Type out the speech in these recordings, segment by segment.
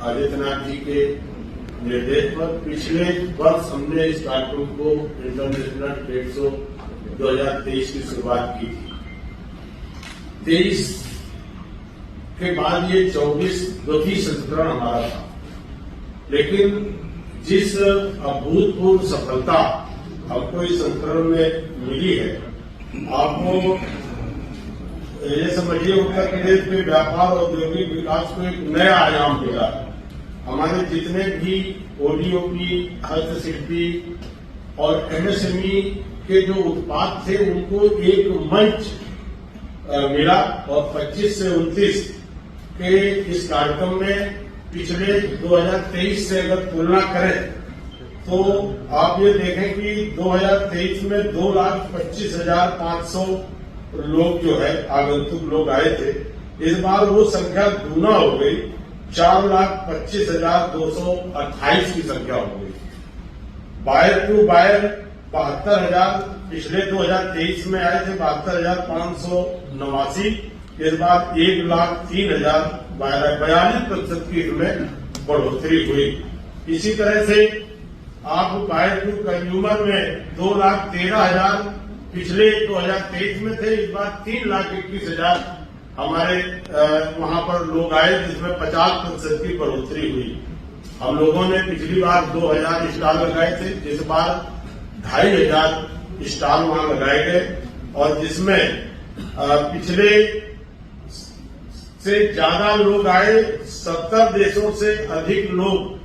आदित्यनाथ जी के निर्देश पर पिछले वर्ष हमने इस कार्यक्रम को इंटरनेशनल ट्रेड शो 2023 की शुरुआत की थी। 23 के बाद ये 24वीं संस्करण हमारा था, लेकिन जिस अभूतपूर्व सफलता हमको इस संस्करण में मिली है, आपको ये समझिए उत्तर प्रदेश में व्यापार और औद्योगिक विकास को एक नया आयाम मिला। हमारे जितने भी ओडीओपी, हस्तशिल्पी और एमएसएमई के जो उत्पाद थे उनको एक मंच मिला और 25 से 29 के इस कार्यक्रम में पिछले 2023 से अगर तुलना करें तो आप ये देखें कि 2023 में 2,25,500 लोग जो है आगंतुक लोग आए थे। इस बार वो संख्या गुना हो गई, 4,25,228 की संख्या हो गई। बायर टू बायर 72,000 पिछले 2023 में आए थे, 72,589। इस बार 1,03,000 42% की इसमें बढ़ोतरी हुई। इसी तरह से आप बायर टू कंज्यूमर में 2,13,000 पिछले 2023 में थे, इस बार 3,21,000 हमारे वहां पर लोग आए, जिसमें 50% की बढ़ोतरी हुई। हम लोगों ने पिछली बार 2,000 स्टॉल लगाए थे, इस बार 2,500 स्टॉल वहां लगाए गए और जिसमें पिछले से ज्यादा लोग आए। 70 देशों से अधिक लोग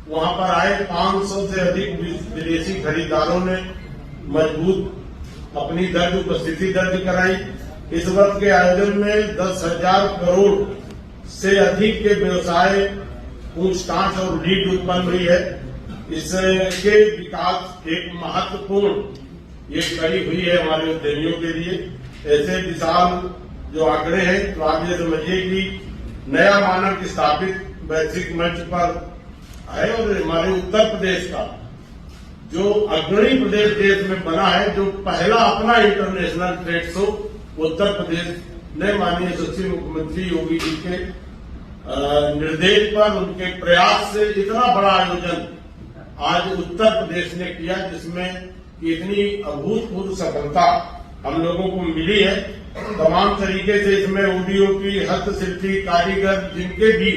वहां पर आए। 500 से अधिक विदेशी खरीदारों ने मजबूत अपनी दर्ज उपस्थिति दर्ज कराई। इस वर्ष के आयोजन में 10,000 करोड़ से अधिक के व्यवसाय पूछताछ और लीड उत्पन्न हुई है। इसके विकास एक महत्वपूर्ण ये कड़ी हुई है हमारे उद्यमियों के लिए। ऐसे विशाल जो आंकड़े हैं, तो आप ये समझिए कि नया मानक स्थापित वैश्विक मंच पर है और हमारे उत्तर प्रदेश का जो अग्रणी प्रदेश देश में बना है, जो पहला अपना international trade show Uttar Pradesh ने माननीय सुश्री मुख्यमंत्री योगी जी के निर्देश पर, उनके प्रयास से इतना बड़ा आयोजन आज उत्तर प्रदेश ने किया, जिसमें इतनी अभूतपूर्व सफलता हम लोगों को मिली है। तमाम तरीके से इसमें ओडीओपी, हस्तशिल्पी, कारीगर जिनके भी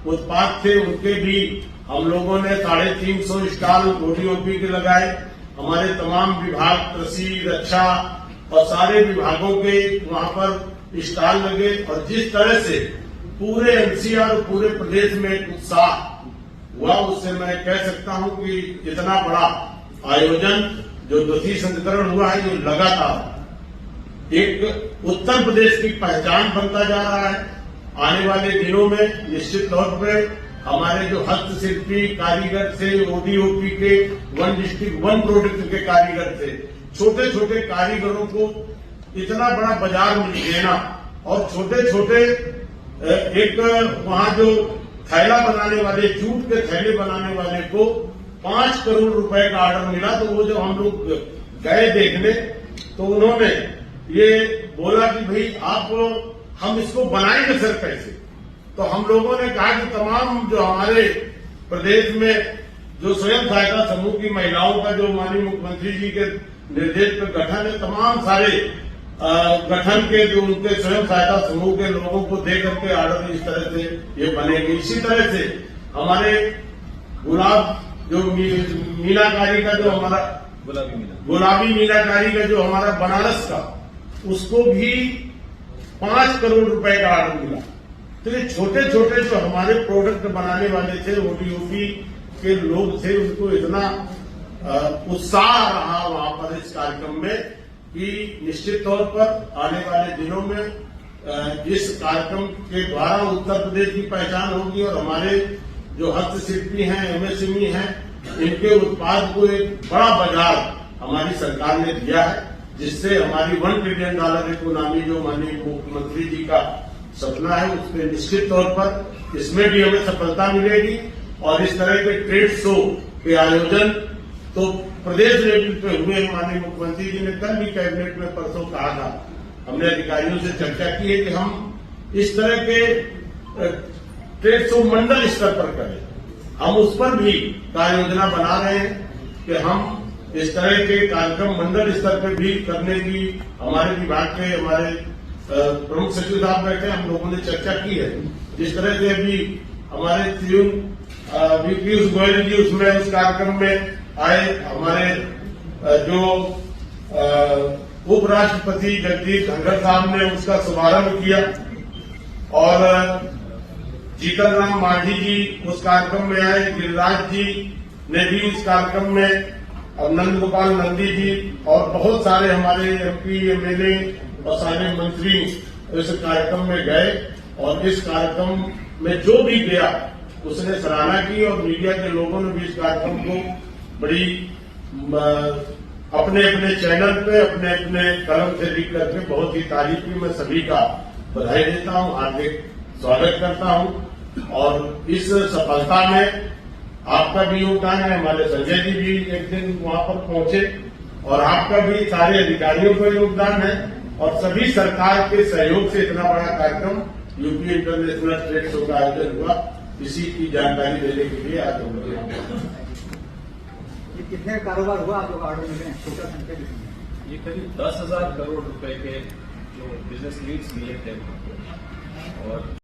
उत्पाद थे उनके भी हम लोगों ने 350 स्टॉल ओडीओपी के लगाए। हमारे तमाम विभाग, कृषि, रक्षा और सारे विभागों के वहां पर स्टॉल लगे और जिस तरह से पूरे एनसीआर और पूरे प्रदेश में एक उत्साह हुआ, उससे मैं कह सकता हूं कि इतना बड़ा आयोजन जो 2वीं संस्करण हुआ है, जो लगातार एक उत्तर प्रदेश की पहचान बनता जा रहा है। आने वाले दिनों में निश्चित तौर पर हमारे जो हस्तशिल्पी कारीगर थे, ओडीओपी के, वन डिस्ट्रिक्ट वन प्रोडक्ट के कारीगर थे, छोटे छोटे कारीगरों को इतना बड़ा बाजार मिल देना और छोटे छोटे एक वहां जो थैला बनाने वाले, जूट के थैले बनाने वाले को 5 करोड़ रुपए का ऑर्डर मिला। तो वो जब हम लोग गए देखने तो उन्होंने ये बोला कि भाई हम इसको बनाएंगे सर कैसे। तो हम लोगों ने कहा कि तमाम जो हमारे प्रदेश में जो स्वयं सहायता समूह की महिलाओं का जो माननीय मुख्यमंत्री जी के निर्देश पर गठन है, तमाम सारे गठन के जो उनके स्वयं सहायता समूह के लोगों को दे करके ऑर्डर इस तरह से ये बनेंगे। इसी तरह से हमारे गुलाब जो मीनाकारी का जो हमारा गुलाबी मीनाकारी का जो हमारा बनारस का, उसको भी 5 करोड़ रुपए का ऑर्डर मिला। तो ये छोटे छोटे जो हमारे प्रोडक्ट बनाने वाले थे, ओडीओपी के लोग थे, उनको इतना उत्साह रहा वहां पर इस कार्यक्रम में कि निश्चित तौर पर आने वाले दिनों में इस कार्यक्रम के द्वारा उत्तर प्रदेश की पहचान होगी और हमारे जो हस्तशिल्पी हैं, एमएसएमई हैं, इनके उत्पाद को एक बड़ा बाजार हमारी सरकार ने दिया है, जिससे हमारी $1 ट्रिलियन इकोनॉमी जो माननीय मुख्यमंत्री जी का सपना है, उसमें निश्चित तौर पर इसमें भी हमें सफलता मिलेगी। और इस तरह के ट्रेड शो के आयोजन तो प्रदेश लेवल पे हुए। माननीय मुख्यमंत्री जी ने कल भी कैबिनेट में परसों कहा था, हमने अधिकारियों से चर्चा की है कि हम इस तरह के ट्रेड शो मंडल स्तर पर करें। हम उस पर भी कार्य योजना बना रहे हैं कि हम इस तरह के कार्यक्रम मंडल स्तर पर भी करने की हमारे विभाग के हमारे प्रमुख सचिव साहब बैठे, हम लोगों ने चर्चा की है। जिस तरह से अभी हमारे पीयूष गोयल जी उसमें उस कार्यक्रम में आए, हमारे जो उपराष्ट्रपति जगदीप धनखड़ साहब ने उसका शुभारंभ किया और जीतन राम मांझी जी उस कार्यक्रम में आए, गिरिराज जी ने भी इस कार्यक्रम में, और नंद गोपाल नंदी जी और बहुत सारे हमारे एमपी एमएलए और सारे मंत्री इस कार्यक्रम में गए और इस कार्यक्रम में जो भी गया उसने सराहना की और मीडिया के लोगों ने भी इस कार्यक्रम को बड़ी अपने अपने चैनल पे अपने अपने कलम से लिख करके बहुत ही तारीफ की। मैं सभी का बधाई देता हूं, हार्दिक स्वागत करता हूं और इस सफलता में आपका भी योगदान है। हमारे संजय जी भी एक दिन वहां पर पहुंचे और आपका भी सारे अधिकारियों का योगदान है और सभी सरकार के सहयोग से इतना बड़ा कार्यक्रम यूपी इंटरनेशनल ट्रेड शो का आयोजन हुआ। इसी की जानकारी देने के लिए आज हम लोग कितने कारोबार हुआ आप लोग ऑर्डर मिले, टोटल संख्या कितनी? ये करीब 10,000 करोड़ रुपए के जो बिजनेस लीड्स मिले थे और